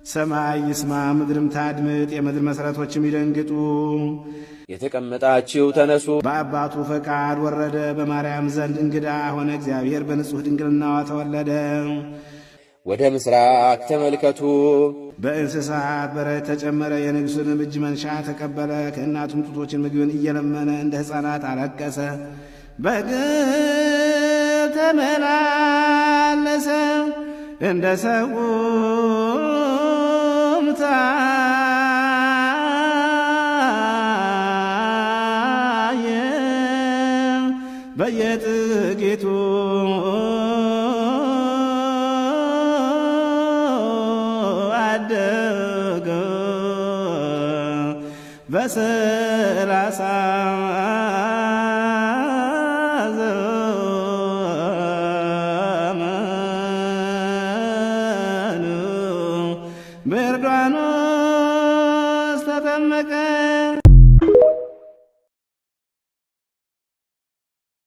ሰማይ ይስማ ምድርም ታድምጥ የምድር መሠረቶችም ይደንግጡ። የተቀመጣችሁ ተነሱ። በአባቱ ፈቃድ ወረደ፣ በማርያም ዘንድ እንግዳ ሆነ። እግዚአብሔር በንጹሕ ድንግልናዋ ተወለደ። ወደ ምስራቅ ተመልከቱ። በእንስሳት በረት ተጨመረ። የንጉሥንም እጅ መንሻ ተቀበለ። ከእናቱም ጡቶችን ምግብን እየለመነ እንደ ሕፃናት አለቀሰ። በግብ ተመላለሰ፣ እንደ ሰውም ታየ። በየጥቂቱ አደገ። በ30 ዘመኑ በዮርዳኖስ ተጠመቀ።